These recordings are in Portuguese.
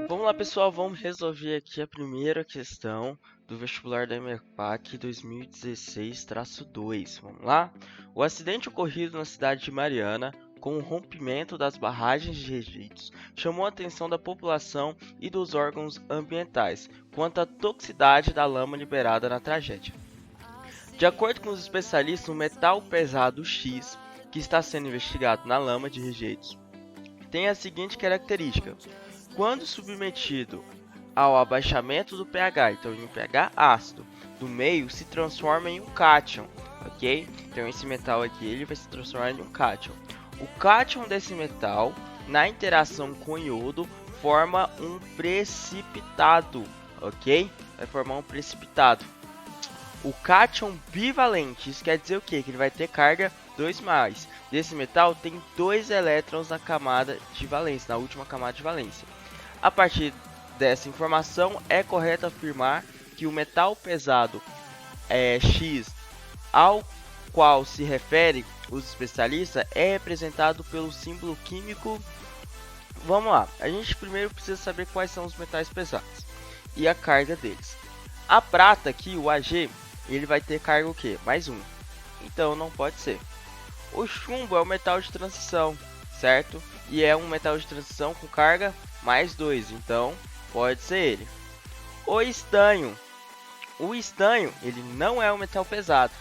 Vamos lá, pessoal, vamos resolver aqui a primeira questão do vestibular da EMEPAC 2016-2. Vamos lá? O acidente ocorrido na cidade de Mariana, com o rompimento das barragens de rejeitos, chamou a atenção da população e dos órgãos ambientais quanto à toxicidade da lama liberada na tragédia. De acordo com os especialistas, o metal pesado X, que está sendo investigado na lama de rejeitos, tem a seguinte característica: quando submetido ao abaixamento do pH, então em um pH ácido, do meio se transforma em um cátion, ok? Então esse metal aqui ele vai se transformar em um cátion. O cátion desse metal, na interação com iodo, forma um precipitado, ok? Vai formar um precipitado. O cátion bivalente, isso quer dizer o quê? Que ele vai ter carga 2+. Desse metal tem 2 elétrons na camada de valência, na última camada de valência. A partir dessa informação, é correto afirmar que o metal pesado X, ao qual se refere os especialistas, é representado pelo símbolo químico. Vamos lá, a gente primeiro precisa saber quais são os metais pesados e a carga deles. A prata aqui, o Ag, ele vai ter carga o quê? +1. Então não pode ser. O chumbo é um metal de transição, certo? E é um metal de transição com carga +2, então pode ser ele. O estanho. O estanho, ele não é um metal pesado,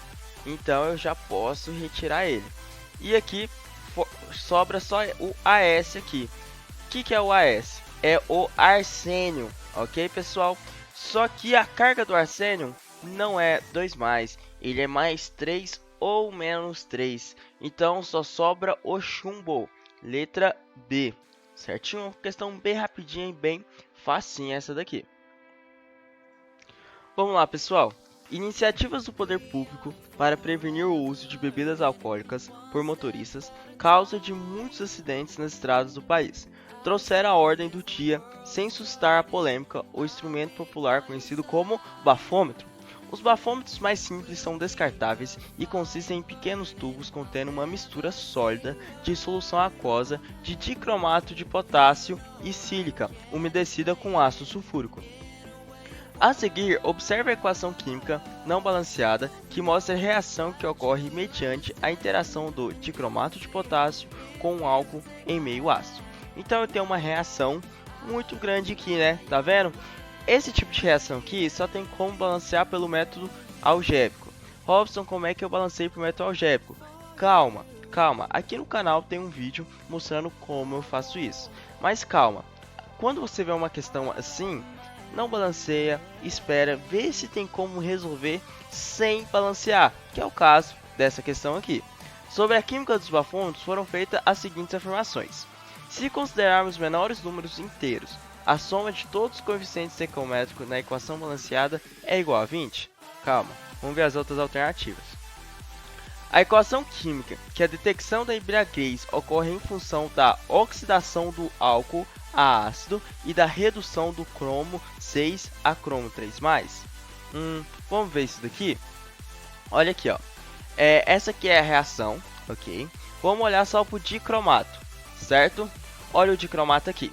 então eu já posso retirar ele. E aqui sobra só o As aqui. O que é o As? É o arsênio, ok, pessoal? Só que a carga do arsênio não é 2+, ele é +3 ou -3. Então só sobra o chumbo, letra B. Certinho? Questão bem rapidinha e bem facinha essa daqui. Vamos lá, pessoal. Iniciativas do poder público para prevenir o uso de bebidas alcoólicas por motoristas causa de muitos acidentes nas estradas do país. Trouxeram à ordem do dia, sem suscitar a polêmica, o instrumento popular conhecido como bafômetro. Os bafômetros mais simples são descartáveis e consistem em pequenos tubos contendo uma mistura sólida de solução aquosa de dicromato de potássio e sílica, umedecida com ácido sulfúrico. A seguir, observe a equação química não balanceada que mostra a reação que ocorre mediante a interação do dicromato de potássio com um álcool em meio ácido. Então eu tenho uma reação muito grande aqui, né? Tá vendo? Esse tipo de reação aqui só tem como balancear pelo método algébrico. Robson, como é que eu balancei pelo método algébrico? Calma, calma. Aqui no canal tem um vídeo mostrando como eu faço isso. Mas calma. Quando você vê uma questão assim, não balanceia, espera, vê se tem como resolver sem balancear, que é o caso dessa questão aqui. Sobre a química dos bafômetros foram feitas as seguintes afirmações: se considerarmos menores números inteiros, a soma de todos os coeficientes estequiométricos na equação balanceada é igual a 20? Calma, vamos ver as outras alternativas. A equação química, que a detecção da embriaguez ocorre em função da oxidação do álcool a ácido e da redução do cromo 6 a cromo 3+. Vamos ver isso daqui? Olha aqui, ó. Essa aqui é a reação, ok? Vamos olhar só para o dicromato, certo? Olha o dicromato aqui.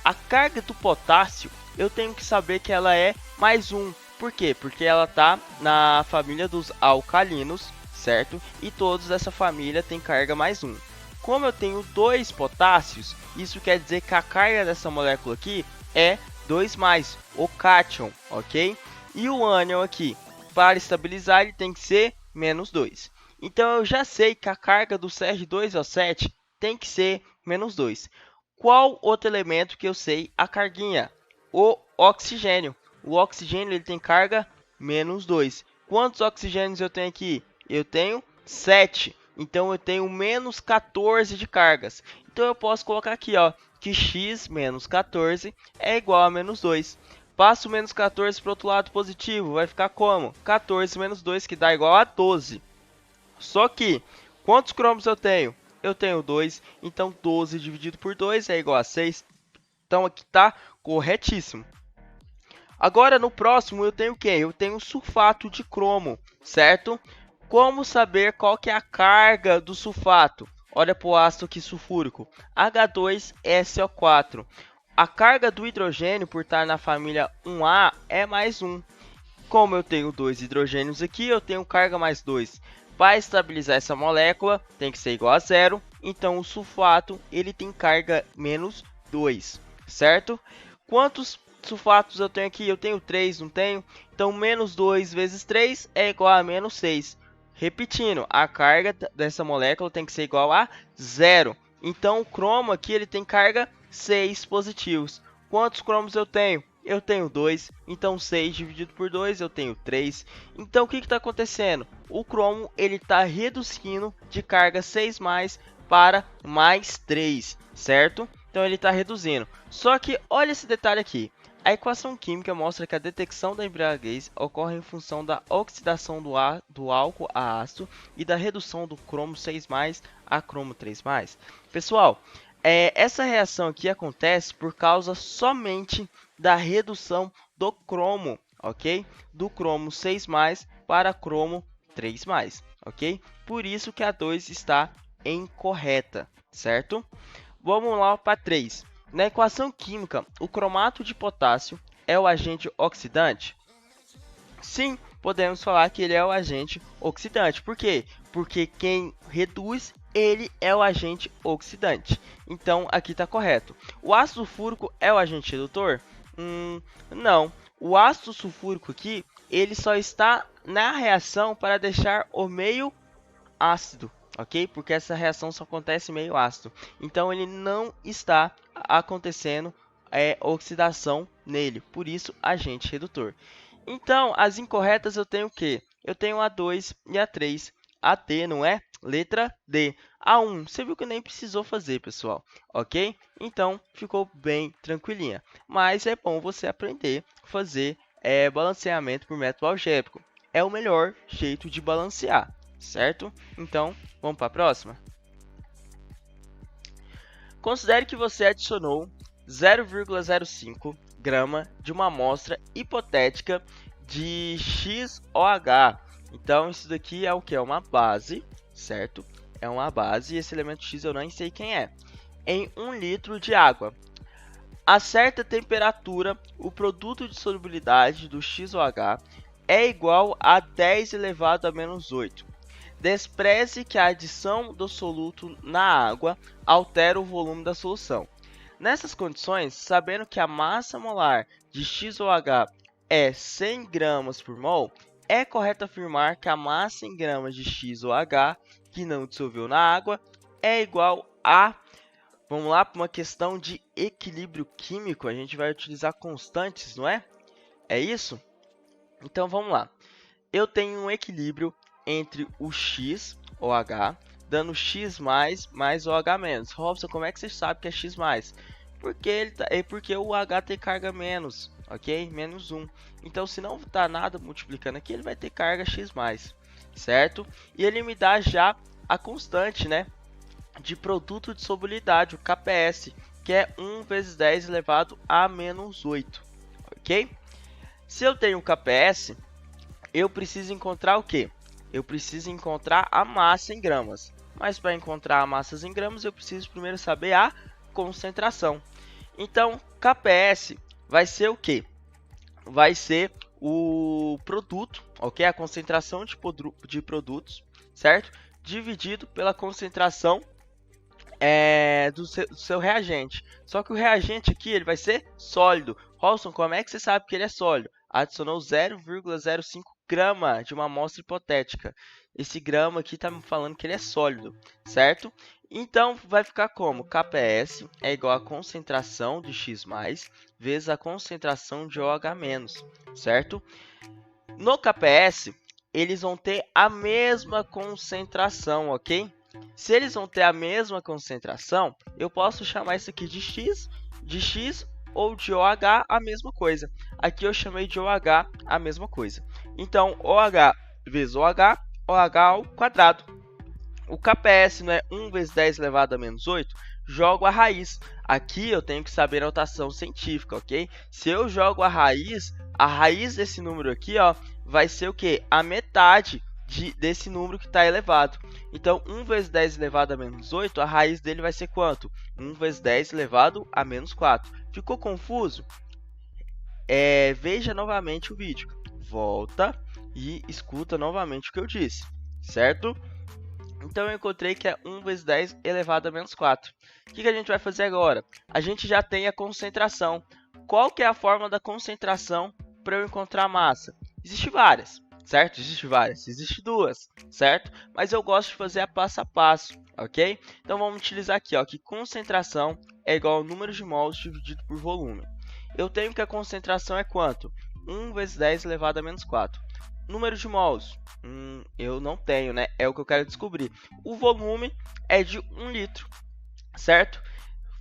A carga do potássio, eu tenho que saber que ela é +1. Por quê? Porque ela está na família dos alcalinos, certo? E todos dessa família tem carga +1. Como eu tenho 2 potássios, isso quer dizer que a carga dessa molécula aqui é 2+, o cátion, ok? E o ânion aqui, para estabilizar, ele tem que ser -2. Então eu já sei que a carga do Cr2O7 tem que ser -2. Qual outro elemento que eu sei a carguinha? O oxigênio. O oxigênio ele tem carga -2. Quantos oxigênios eu tenho aqui? Eu tenho 7. Então eu tenho -14 de cargas. Então eu posso colocar aqui, ó, que x menos 14 é igual a -2. Passo o -14 para o outro lado positivo, vai ficar como? 14 menos 2, que dá igual a 12. Só que, quantos cromos eu tenho? Eu tenho 2, então 12 dividido por 2 é igual a 6. Então aqui está corretíssimo. Agora no próximo eu tenho o quê? Eu tenho sulfato de cromo, certo? Como saber qual que é a carga do sulfato? Olha para o ácido aqui sulfúrico, H2SO4. A carga do hidrogênio, por estar na família 1A, é mais 1. Como eu tenho 2 hidrogênios aqui, eu tenho carga mais 2. Para estabilizar essa molécula, tem que ser igual a zero. Então, o sulfato ele tem carga menos 2, certo? Quantos sulfatos eu tenho aqui? Eu tenho 3, não tenho? Então, menos 2 vezes 3 é igual a menos 6. Repetindo, a carga dessa molécula tem que ser igual a zero. Então, o cromo aqui ele tem carga 6 positivos. Quantos cromos eu tenho? Eu tenho 2, então 6 dividido por 2 eu tenho 3. Então o que está acontecendo? O cromo está reduzindo de carga 6 mais para mais 3, certo? Então ele está reduzindo. Só que olha esse detalhe aqui. A equação química mostra que a detecção da embriaguez ocorre em função da oxidação do álcool a ácido e da redução do cromo 6 a cromo 3. Pessoal, essa reação aqui acontece por causa somente da redução do cromo, ok? Do cromo 6 para cromo 3, ok? Por isso que a 2 está incorreta, certo? Vamos lá para 3. Na equação química, o cromato de potássio é o agente oxidante? Sim, podemos falar que ele é o agente oxidante. Por quê? Porque quem reduz, ele é o agente oxidante. Então, aqui está correto. O ácido sulfúrico é o agente redutor? Não. O ácido sulfúrico aqui, ele só está na reação para deixar o meio ácido, ok? Porque essa reação só acontece meio ácido. Então, ele não está acontecendo oxidação nele. Por isso, agente redutor. Então, as incorretas eu tenho o quê? Eu tenho a 2 e a 3. A D, não é? Letra D. A 1, você viu que nem precisou fazer, pessoal, ok? Então, ficou bem tranquilinha. Mas é bom você aprender a fazer balanceamento por método algébrico. É o melhor jeito de balancear, certo? Então, vamos para a próxima? Considere que você adicionou 0,05 grama de uma amostra hipotética de XOH. Então, isso daqui é o que? É uma base, certo? É uma base e esse elemento X eu nem sei quem é. Em 1 litro de água. A certa temperatura, o produto de solubilidade do XOH é igual a 10 elevado a menos 8. Despreze que a adição do soluto na água altera o volume da solução. Nessas condições, sabendo que a massa molar de XOH é 100 gramas por mol, é correto afirmar que a massa em gramas de XOH, que não dissolveu na água, é igual a... Vamos lá para uma questão de equilíbrio químico, a gente vai utilizar constantes, não é? É isso? Então vamos lá. Eu tenho um equilíbrio entre o X, OH, dando X mais OH menos. Robson, como é que você sabe que é X mais? Porque o H tem carga menos, ok? Menos 1. Então, se não está nada multiplicando aqui, ele vai ter carga X mais, certo? E ele me dá já a constante, né? De produto de solubilidade, o KPS, que é 1 vezes 10 elevado a menos 8, ok? Se eu tenho o KPS, eu preciso encontrar o quê? Eu preciso encontrar a massa em gramas. Mas para encontrar a massa em gramas, eu preciso primeiro saber a concentração. Então, KPS vai ser o quê? Vai ser o produto, ok? A concentração de produtos, certo? Dividido pela concentração do seu reagente. Só que o reagente aqui ele vai ser sólido. Robson, como é que você sabe que ele é sólido? Adicionou 0,05 grama de uma amostra hipotética. Esse grama aqui está me falando que ele é sólido, certo? Então, vai ficar como? KPS é igual a concentração de X+, vezes a concentração de OH-, certo? No KPS, eles vão ter a mesma concentração, ok? Se eles vão ter a mesma concentração, eu posso chamar isso aqui de X ou de OH a mesma coisa. Aqui eu chamei de OH a mesma coisa. Então, OH vezes OH, OH ao quadrado. O KPS não é 1 vezes 10 elevado a menos 8? Jogo a raiz. Aqui eu tenho que saber a notação científica, ok? Se eu jogo a raiz desse número aqui, ó, vai ser o quê? A metade desse número que está elevado. Então, 1 vezes 10 elevado a menos 8, a raiz dele vai ser quanto? 1 vezes 10 elevado a menos 4. Ficou confuso? Veja novamente o vídeo. Volta e escuta novamente o que eu disse, certo? Então, eu encontrei que é 1 vezes 10 elevado a menos 4. O que a gente vai fazer agora? A gente já tem a concentração. Qual que é a forma da concentração para eu encontrar a massa? Existem várias, certo? Existem duas, certo? Mas eu gosto de fazer a passo a passo, ok? Então, vamos utilizar aqui, ó, que concentração é igual ao número de mols dividido por volume. Eu tenho que a concentração é quanto? 1 vezes 10 elevado a menos 4. Número de mols, eu não tenho, né? É o que eu quero descobrir. O volume é de 1 litro, certo?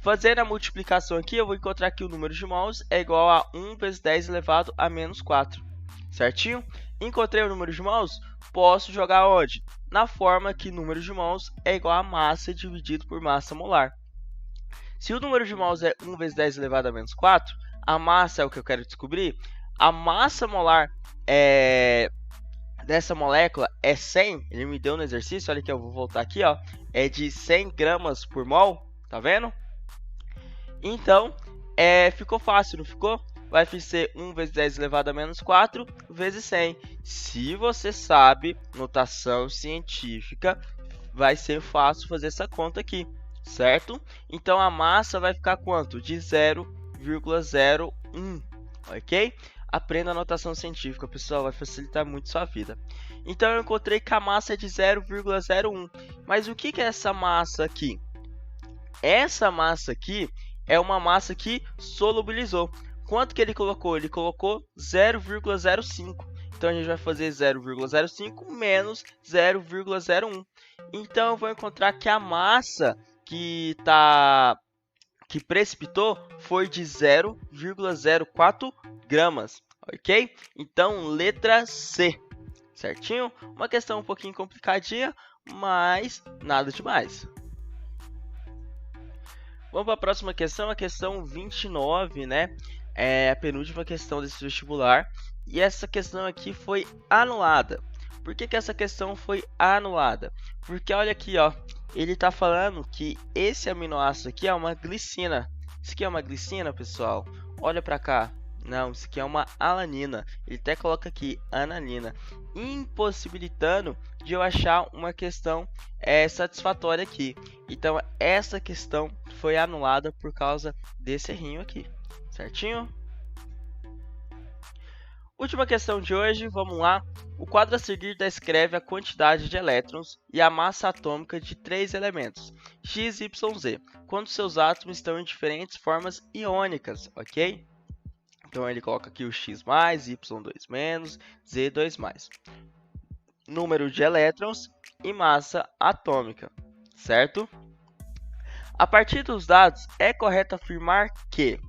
Fazendo a multiplicação aqui, eu vou encontrar que o número de mols é igual a 1 vezes 10 elevado a menos 4, certinho? Encontrei o número de mols, posso jogar onde? Na forma que número de mols é igual a massa dividido por massa molar. Se o número de mols é 1 vezes 10 elevado a menos 4, a massa é o que eu quero descobrir. A massa molar dessa molécula é 100, ele me deu no exercício, olha que eu vou voltar aqui, ó, é de 100 gramas por mol, tá vendo? Então, ficou fácil, não ficou? Vai ser 1 vezes 10 elevado a menos 4 vezes 100. Se você sabe notação científica, vai ser fácil fazer essa conta aqui, certo? Então, a massa vai ficar quanto? De 0,01, ok? Aprenda a notação científica, pessoal, vai facilitar muito sua vida. Então, eu encontrei que a massa é de 0,01. Mas o que é essa massa aqui? Essa massa aqui é uma massa que solubilizou. Quanto que ele colocou? Ele colocou 0,05. Então, a gente vai fazer 0,05 menos 0,01. Então, eu vou encontrar que a massa que precipitou foi de 0,04 gramas, ok? Então, letra C, certinho? Uma questão um pouquinho complicadinha, mas nada demais. Vamos para a próxima questão, a questão 29, né? É a penúltima questão desse vestibular. E essa questão aqui foi anulada. Por que essa questão foi anulada? Porque olha aqui, ó. Ele está falando que esse aminoácido aqui é uma glicina. Isso aqui é uma glicina, pessoal? Olha para cá. Não, isso aqui é uma alanina. Ele até coloca aqui analina, impossibilitando de eu achar uma questão satisfatória aqui. Então, essa questão foi anulada por causa desse errinho aqui, certinho? Última questão de hoje, vamos lá. O quadro a seguir descreve a quantidade de elétrons e a massa atômica de 3 elementos, X, Y, Z, quando seus átomos estão em diferentes formas iônicas, ok? Então, ele coloca aqui o X+, Y2-, Z2+. Número de elétrons e massa atômica, certo? A partir dos dados, é correto afirmar que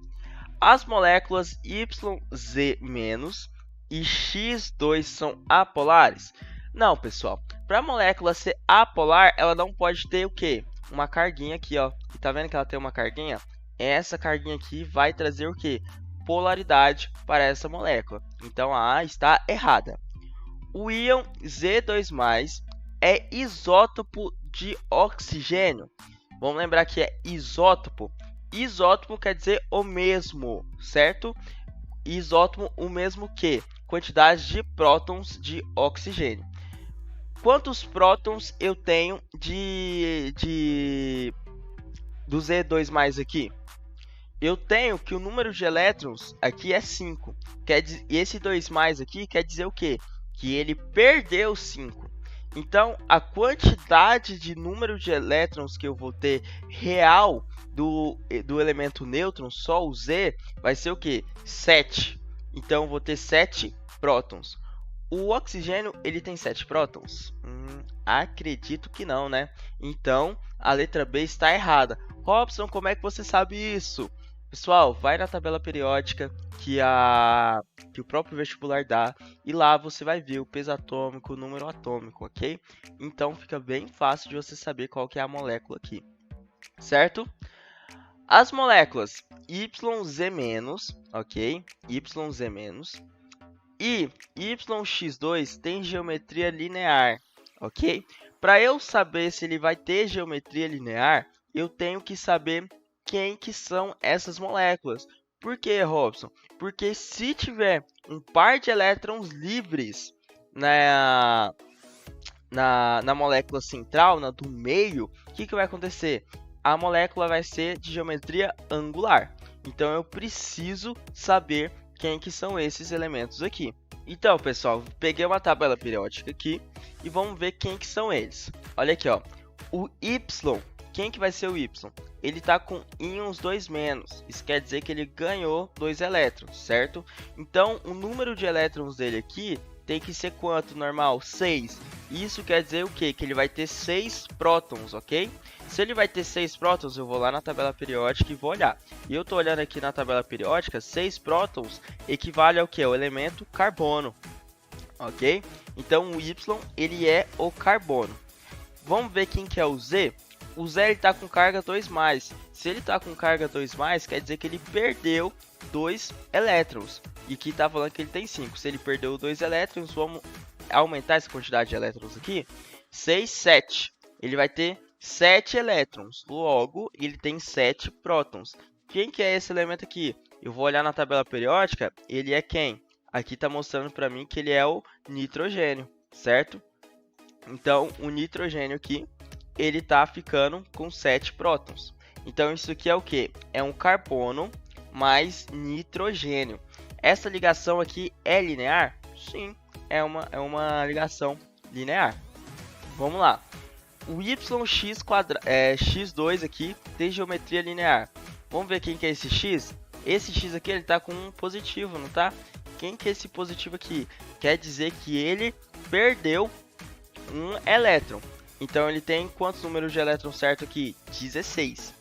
as moléculas YZ- e X2 são apolares? Não, pessoal. Para a molécula ser apolar, ela não pode ter o quê? Uma carguinha aqui, ó. E tá vendo que ela tem uma carguinha? Essa carguinha aqui vai trazer o quê? Polaridade para essa molécula. Então, a A está errada. O íon Z2+, é isótopo de oxigênio. Vamos lembrar que é isótopo. Isótopo quer dizer o mesmo, certo? Isótopo, o mesmo que quantidade de prótons de oxigênio. Quantos prótons eu tenho do Z2+ aqui? Eu tenho que o número de elétrons aqui é 5. E esse 2+ aqui quer dizer o quê? Que ele perdeu 5. Então, a quantidade de número de elétrons que eu vou ter real do elemento nêutron, só o Z, vai ser o quê? 7. Então, eu vou ter 7 prótons. O oxigênio, ele tem 7 prótons? Acredito que não, né? Então, a letra B está errada. Robson, como é que você sabe isso? Pessoal, vai na tabela periódica que o próprio vestibular dá e lá você vai ver o peso atômico, o número atômico, ok? Então fica bem fácil de você saber qual que é a molécula aqui, certo? As moléculas YZ-, ok? YZ-, E yx2 tem geometria linear, ok? Para eu saber se ele vai ter geometria linear, eu tenho que saber quem que são essas moléculas. Por que, Robson? Porque se tiver um par de elétrons livres na molécula central, na do meio, o que vai acontecer? A molécula vai ser de geometria angular. Então, eu preciso saber quem que são esses elementos aqui. Então, pessoal, peguei uma tabela periódica aqui e vamos ver quem que são eles. Olha aqui, ó. O Y, quem que vai ser o Y? Ele está com íons 2-. Isso quer dizer que ele ganhou 2 elétrons, certo? Então, o número de elétrons dele aqui tem que ser quanto normal? 6. Isso quer dizer o quê? Que ele vai ter 6 prótons, ok? Se ele vai ter 6 prótons, eu vou lá na tabela periódica e vou olhar. E eu estou olhando aqui na tabela periódica, 6 prótons equivale ao quê? Ao elemento carbono, ok? Então, o Y, ele é o carbono. Vamos ver quem que é o Z? O Z está com carga 2+. Se ele está com carga 2+, quer dizer que ele perdeu 2 elétrons. E aqui está falando que ele tem 5. Se ele perdeu 2 elétrons, vamos aumentar essa quantidade de elétrons aqui. 6, 7. Ele vai ter 7 elétrons. Logo, ele tem 7 prótons. Quem que é esse elemento aqui? Eu vou olhar na tabela periódica. Ele é quem? Aqui está mostrando para mim que ele é o nitrogênio, certo? Então, o nitrogênio aqui, ele está ficando com 7 prótons. Então, isso aqui é o que? É um carbono mais nitrogênio. Essa ligação aqui é linear? Sim, é uma ligação linear. Vamos lá. O x2 aqui tem geometria linear. Vamos ver quem que é esse x? Esse x aqui ele está com um positivo, não tá? Quem que é esse positivo aqui? Quer dizer que ele perdeu um elétron. Então ele tem quantos números de elétrons certo aqui? 16.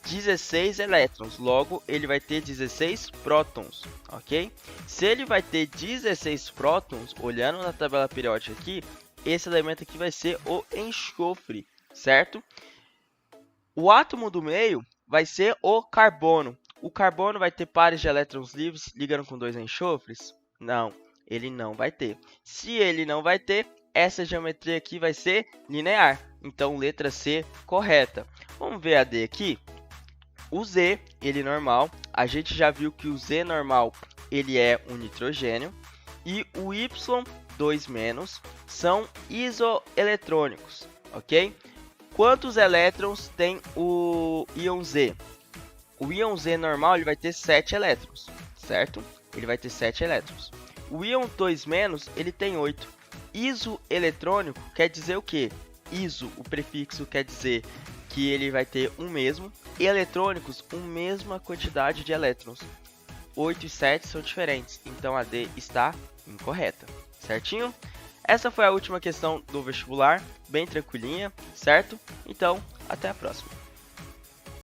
16 elétrons, logo ele vai ter 16 prótons, ok? Se ele vai ter 16 prótons, olhando na tabela periódica aqui, esse elemento aqui vai ser o enxofre, certo? O átomo do meio vai ser o carbono. O carbono vai ter pares de elétrons livres ligando com 2 enxofres? Não, ele não vai ter. Se ele não vai ter, essa geometria aqui vai ser linear. Então, letra C correta. Vamos ver a D aqui. O Z, ele normal, a gente já viu que o Z normal, ele é um nitrogênio. E o Y2- são isoeletrônicos, ok? Quantos elétrons tem o íon Z? O íon Z normal, ele vai ter 7 elétrons, certo? Ele vai ter 7 elétrons. O íon 2-, ele tem 8. Isoeletrônico quer dizer o quê? Iso, o prefixo quer dizer que ele vai ter um mesmo. E eletrônicos, a mesma quantidade de elétrons. 8 e 7 são diferentes, então a D está incorreta, certinho? Essa foi a última questão do vestibular, bem tranquilinha, certo? Então, até a próxima.